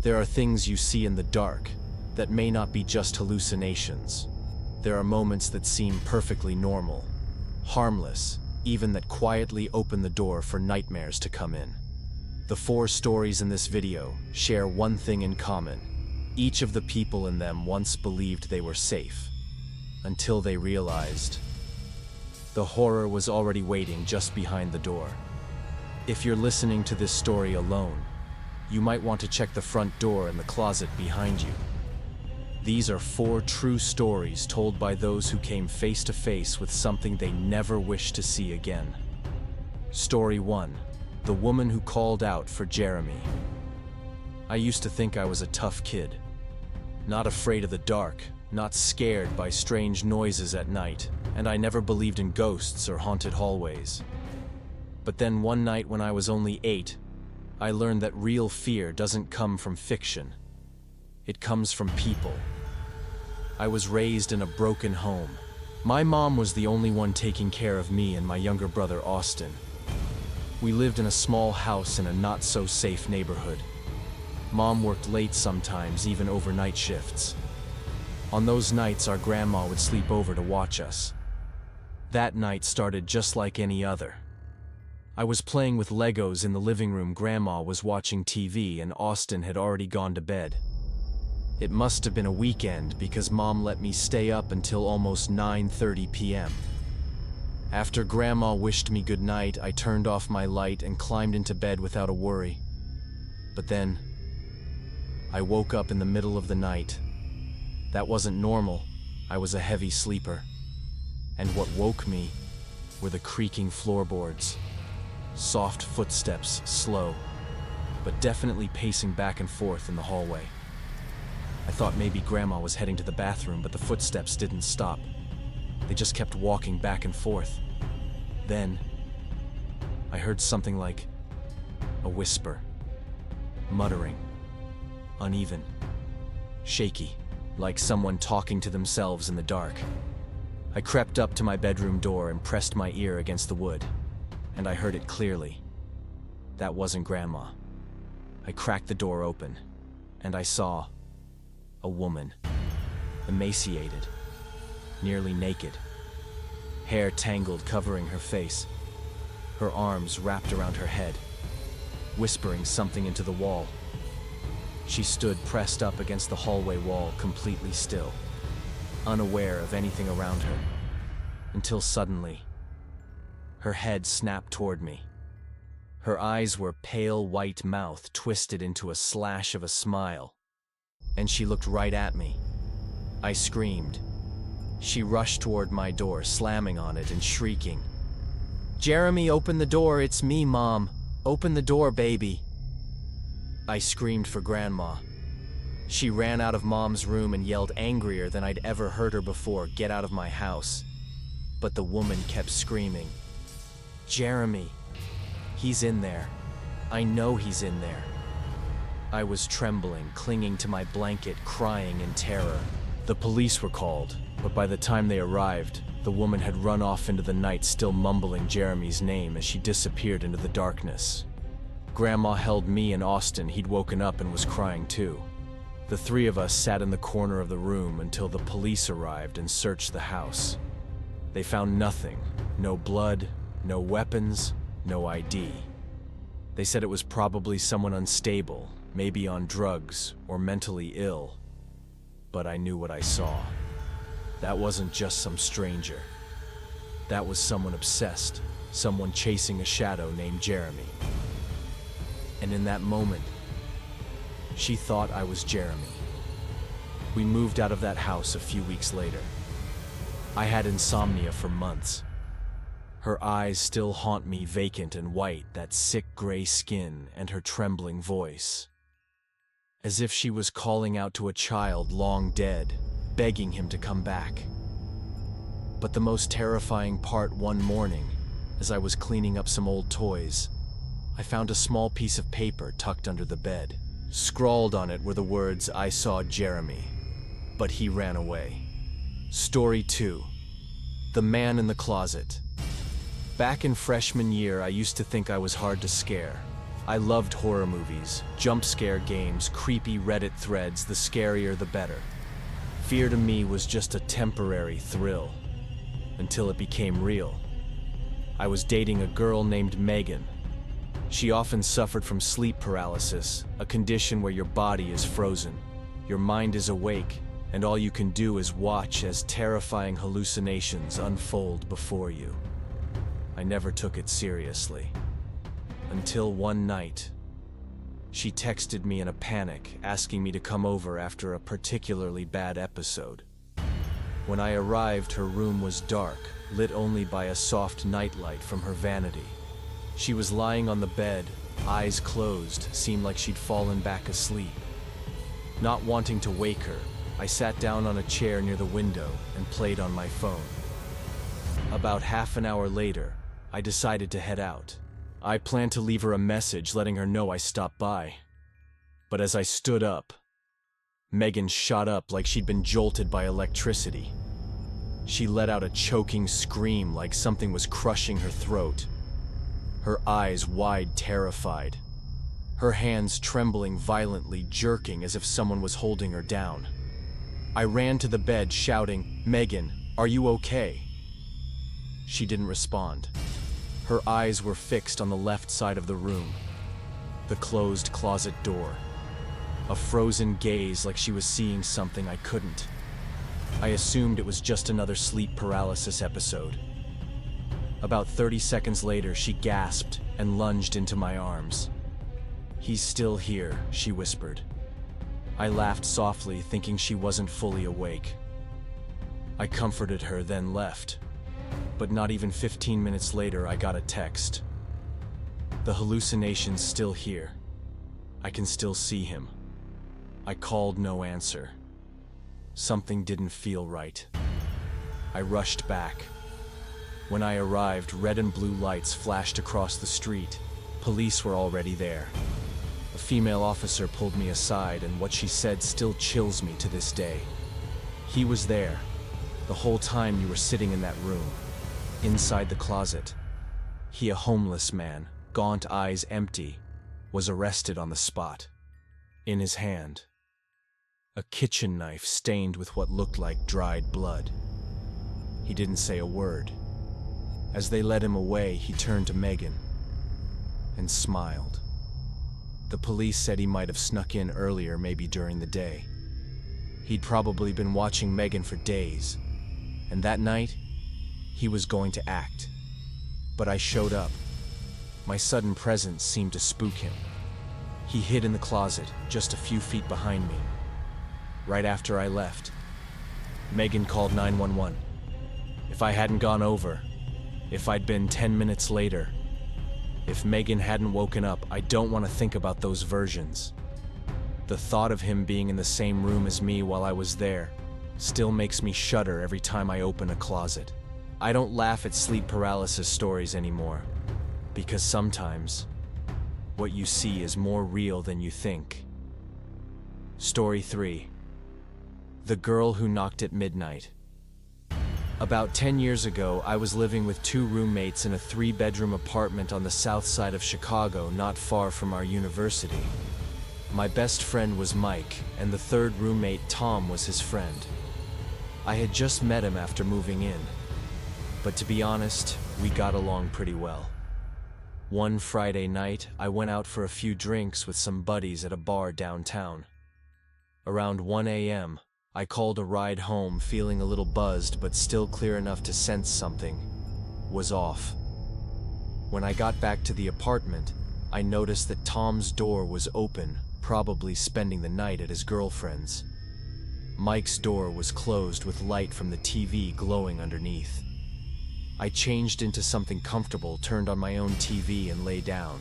There are things you see in the dark that may not be just hallucinations. There are moments that seem perfectly normal, harmless, even that quietly open the door for nightmares to come in. The 4 stories in this video share one thing in common. Each of the people in them once believed they were safe, until they realized the horror was already waiting just behind the door. If you're listening to this story alone, you might want to check the front door and the closet behind you. These are 4 true stories told by those who came face to face with something they never wished to see again. Story 1. The woman who called out for Jeremy. I used to think I was a tough kid. Not afraid of the dark, not scared by strange noises at night, and I never believed in ghosts or haunted hallways. But then one night when I was only 8, I learned that real fear doesn't come from fiction. It comes from people. I was raised in a broken home. My mom was the only one taking care of me and my younger brother Austin. We lived in a small house in a not-so-safe neighborhood. Mom worked late sometimes, even overnight shifts. On those nights, our grandma would sleep over to watch us. That night started just like any other. I was playing with Legos in the living room. Grandma was watching TV and Austin had already gone to bed. It must have been a weekend because Mom let me stay up until almost 9:30 p.m. After Grandma wished me good night, I turned off my light and climbed into bed without a worry. But then, I woke up in the middle of the night. That wasn't normal. I was a heavy sleeper. And what woke me were the creaking floorboards. Soft footsteps, slow, but definitely pacing back and forth in the hallway. I thought maybe Grandma was heading to the bathroom, but the footsteps didn't stop. They just kept walking back and forth. Then, I heard something like a whisper, muttering, uneven, shaky, like someone talking to themselves in the dark. I crept up to my bedroom door and pressed my ear against the wood, and I heard it clearly. That wasn't Grandma. I cracked the door open, and I saw a woman, emaciated, nearly naked, hair tangled covering her face, her arms wrapped around her head, whispering something into the wall. She stood pressed up against the hallway wall, completely still, unaware of anything around her, until suddenly, her head snapped toward me. Her eyes were pale white, mouth twisted into a slash of a smile, and she looked right at me. I screamed. She rushed toward my door, slamming on it and shrieking, "Jeremy, open the door, it's me, Mom. Open the door, baby." I screamed for Grandma. She ran out of Mom's room and yelled angrier than I'd ever heard her before, "Get out of my house." But the woman kept screaming, "Jeremy, he's in there. I know he's in there." I was trembling, clinging to my blanket, crying in terror. The police were called, but by the time they arrived, the woman had run off into the night, still mumbling Jeremy's name as she disappeared into the darkness. Grandma held me and Austin. He'd woken up and was crying too. The 3 of us sat in the corner of the room until the police arrived and searched the house. They found nothing. No blood, no weapons, no ID. They said it was probably someone unstable, maybe on drugs or mentally ill. But I knew what I saw. That wasn't just some stranger. That was someone obsessed, someone chasing a shadow named Jeremy. And in that moment, she thought I was Jeremy. We moved out of that house a few weeks later. I had insomnia for months. Her eyes still haunt me, vacant and white, that sick gray skin, and her trembling voice. As if she was calling out to a child long dead, begging him to come back. But the most terrifying part, one morning, as I was cleaning up some old toys, I found a small piece of paper tucked under the bed. Scrawled on it were the words, "I saw Jeremy, but he ran away." Story 2. The Man in the Closet. Back in freshman year, I used to think I was hard to scare. I loved horror movies, jump scare games, creepy Reddit threads, the scarier the better. Fear to me was just a temporary thrill, until it became real. I was dating a girl named Megan. She often suffered from sleep paralysis, a condition where your body is frozen, your mind is awake, and all you can do is watch as terrifying hallucinations unfold before you. I never took it seriously. Until one night, she texted me in a panic, asking me to come over after a particularly bad episode. When I arrived, her room was dark, lit only by a soft nightlight from her vanity. She was lying on the bed, eyes closed, seemed like she'd fallen back asleep. Not wanting to wake her, I sat down on a chair near the window and played on my phone. About half an hour later, I decided to head out. I planned to leave her a message letting her know I stopped by. But as I stood up, Megan shot up like she'd been jolted by electricity. She let out a choking scream like something was crushing her throat. Her eyes wide, terrified. Her hands trembling violently, jerking as if someone was holding her down. I ran to the bed shouting, "Megan, are you okay?" She didn't respond. Her eyes were fixed on the left side of the room, the closed closet door. A frozen gaze like she was seeing something I couldn't. I assumed it was just another sleep paralysis episode. About 30 seconds later, she gasped and lunged into my arms. "He's still here," she whispered. I laughed softly, thinking she wasn't fully awake. I comforted her, then left. But not even 15 minutes later, I got a text. "The hallucination's still here. I can still see him." I called, no answer. Something didn't feel right. I rushed back. When I arrived, red and blue lights flashed across the street. Police were already there. A female officer pulled me aside, and what she said still chills me to this day. "He was there, the whole time you were sitting in that room. Inside the closet. He, a homeless man, gaunt eyes empty, was arrested on the spot. In his hand, a kitchen knife stained with what looked like dried blood. He didn't say a word. As they led him away, he turned to Megan and smiled. The police said he might have snuck in earlier, maybe during the day. He'd probably been watching Megan for days, and that night, he was going to act. But I showed up. My sudden presence seemed to spook him. He hid in the closet, just a few feet behind me. Right after I left, Megan called 911. If I hadn't gone over, if I'd been 10 minutes later, if Megan hadn't woken up, I don't want to think about those versions. The thought of him being in the same room as me while I was there still makes me shudder every time I open a closet. I don't laugh at sleep paralysis stories anymore, because sometimes what you see is more real than you think. Story 3. The Girl Who Knocked at Midnight. About 10 years ago, I was living with 2 roommates in a 3-bedroom apartment on the south side of Chicago, not far from our university. My best friend was Mike, and the 3rd roommate, Tom, was his friend. I had just met him after moving in. But to be honest, we got along pretty well. One Friday night, I went out for a few drinks with some buddies at a bar downtown. Around 1 a.m., I called a ride home, feeling a little buzzed but still clear enough to sense something was off. When I got back to the apartment, I noticed that Tom's door was open, probably spending the night at his girlfriend's. Mike's door was closed with light from the TV glowing underneath. I changed into something comfortable, turned on my own TV, and lay down.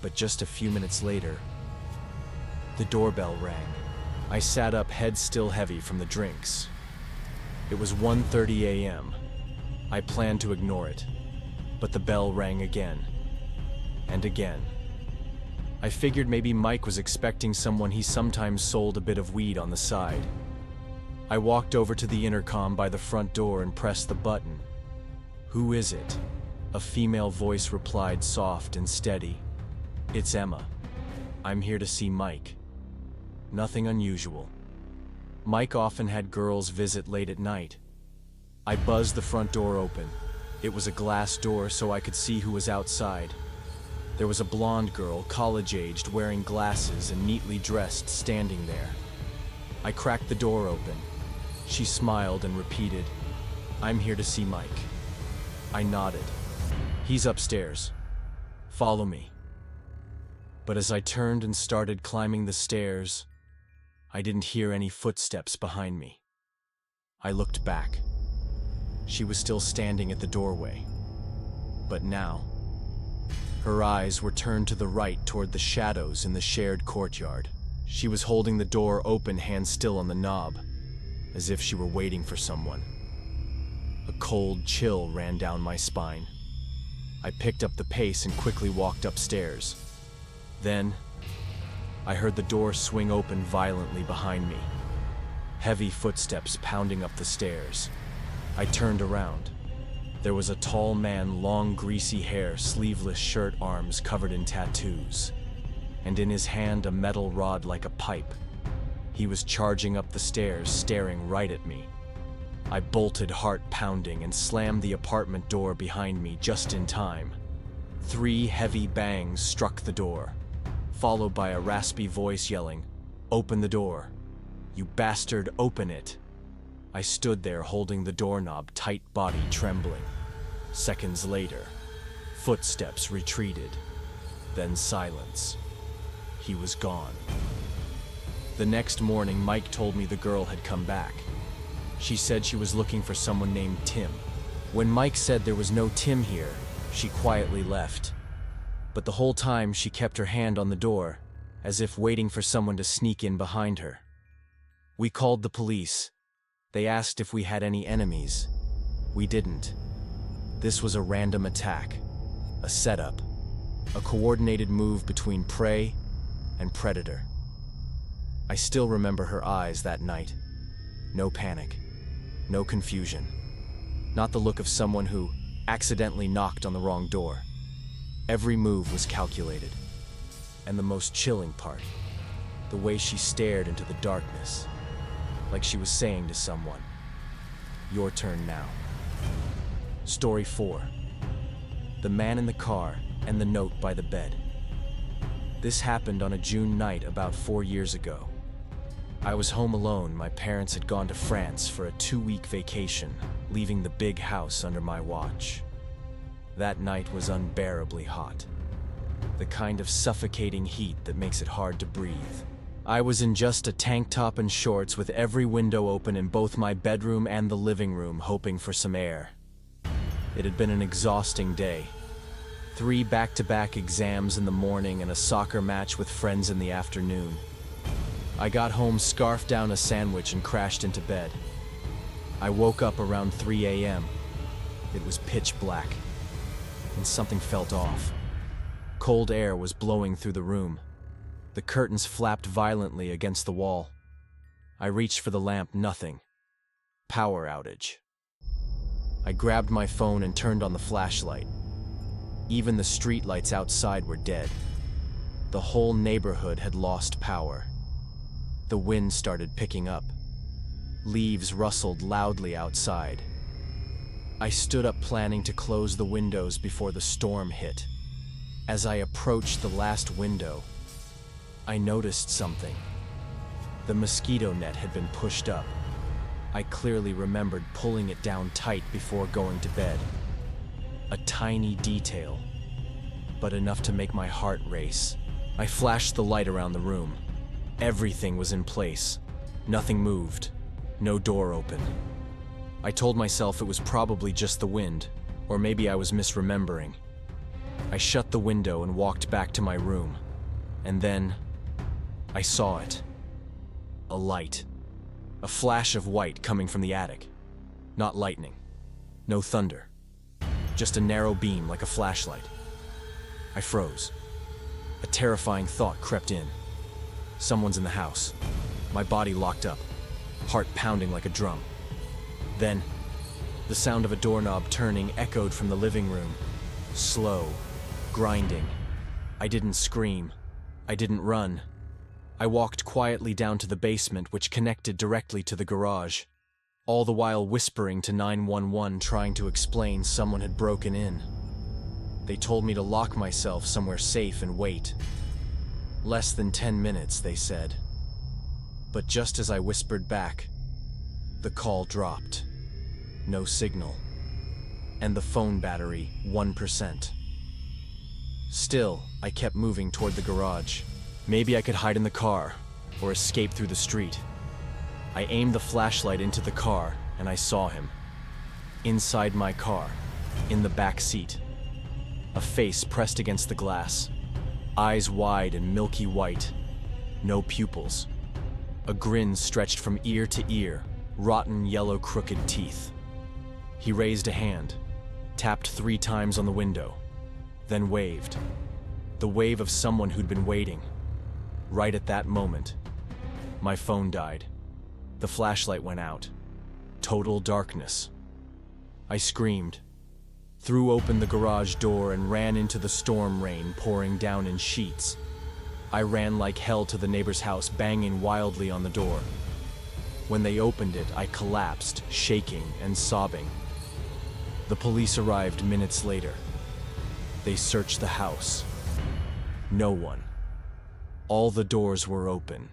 But just a few minutes later, the doorbell rang. I sat up, head still heavy from the drinks. It was 1:30 a.m. I planned to ignore it, but the bell rang again and again. I figured maybe Mike was expecting someone. He sometimes sold a bit of weed on the side. I walked over to the intercom by the front door and pressed the button. "Who is it?" A female voice replied, soft and steady. It's Emma. I'm here to see Mike. Nothing unusual. Mike often had girls visit late at night. I buzzed the front door open. It was a glass door so I could see who was outside. There was a blonde girl, college-aged, wearing glasses and neatly dressed, standing there. I cracked the door open. She smiled and repeated, "I'm here to see Mike." I nodded. "He's upstairs. Follow me." But as I turned and started climbing the stairs, I didn't hear any footsteps behind me. I looked back. She was still standing at the doorway. But now, her eyes were turned to the right toward the shadows in the shared courtyard. She was holding the door open, hand still on the knob, as if she were waiting for someone. A cold chill ran down my spine. I picked up the pace and quickly walked upstairs. Then, I heard the door swing open violently behind me. Heavy footsteps pounding up the stairs. I turned around. There was a tall man, long greasy hair, sleeveless shirt, arms covered in tattoos, and in his hand a metal rod like a pipe. He was charging up the stairs, staring right at me. I bolted, heart pounding, and slammed the apartment door behind me just in time. 3 heavy bangs struck the door, followed by a raspy voice yelling, "Open the door. You bastard, open it." I stood there holding the doorknob tight, body trembling. Seconds later, footsteps retreated, then silence. He was gone. The next morning, Mike told me the girl had come back. She said she was looking for someone named Tim. When Mike said there was no Tim here, she quietly left. But the whole time she kept her hand on the door, as if waiting for someone to sneak in behind her. We called the police. They asked if we had any enemies. We didn't. This was a random attack, a setup, a coordinated move between prey and predator. I still remember her eyes that night. No panic, no confusion. Not the look of someone who accidentally knocked on the wrong door. Every move was calculated. And the most chilling part, the way she stared into the darkness, like she was saying to someone, "Your turn now." Story 4. The man in the car and the note by the bed. This happened on a June night about 4 years ago. I was home alone. My parents had gone to France for a 2-week vacation, leaving the big house under my watch. That night was unbearably hot. The kind of suffocating heat that makes it hard to breathe. I was in just a tank top and shorts with every window open in both my bedroom and the living room, hoping for some air. It had been an exhausting day. 3 back-to-back exams in the morning and a soccer match with friends in the afternoon. I got home, scarfed down a sandwich, and crashed into bed. I woke up around 3 a.m. It was pitch black, and something felt off. Cold air was blowing through the room. The curtains flapped violently against the wall. I reached for the lamp, nothing. Power outage. I grabbed my phone and turned on the flashlight. Even the streetlights outside were dead. The whole neighborhood had lost power. The wind started picking up. Leaves rustled loudly outside. I stood up, planning to close the windows before the storm hit. As I approached the last window, I noticed something. The mosquito net had been pushed up. I clearly remembered pulling it down tight before going to bed. A tiny detail, but enough to make my heart race. I flashed the light around the room. Everything was in place. Nothing moved. No door open. I told myself it was probably just the wind, or maybe I was misremembering. I shut the window and walked back to my room. And then, I saw it. A light. A flash of white coming from the attic. Not lightning. No thunder. Just a narrow beam like a flashlight. I froze. A terrifying thought crept in. Someone's in the house. My body locked up, heart pounding like a drum. Then, the sound of a doorknob turning echoed from the living room. Slow, grinding. I didn't scream. I didn't run. I walked quietly down to the basement, which connected directly to the garage, all the while whispering to 911, trying to explain someone had broken in. They told me to lock myself somewhere safe and wait. Less than 10 minutes, they said. But just as I whispered back, the call dropped. No signal. And the phone battery, 1%. Still, I kept moving toward the garage. Maybe I could hide in the car, or escape through the street. I aimed the flashlight into the car, and I saw him. Inside my car, in the back seat. A face pressed against the glass. Eyes wide and milky white. No pupils. A grin stretched from ear to ear, rotten yellow crooked teeth. He raised a hand, tapped 3 times on the window, then waved. The wave of someone who'd been waiting. Right at that moment, my phone died. The flashlight went out. Total darkness. I screamed, threw open the garage door and ran into the storm rain pouring down in sheets. I ran like hell to the neighbor's house, banging wildly on the door. When they opened it, I collapsed, shaking and sobbing. The police arrived minutes later. They searched the house. No one. All the doors were open.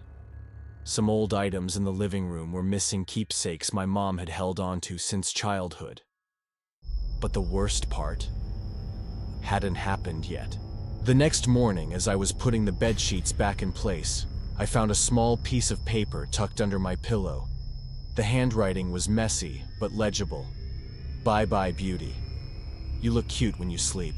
Some old items in the living room were missing keepsakes my mom had held onto since childhood. But the worst part hadn't happened yet. The next morning, as I was putting the bed sheets back in place, I found a small piece of paper tucked under my pillow. The handwriting was messy, but legible. Bye-bye, beauty. You look cute when you sleep.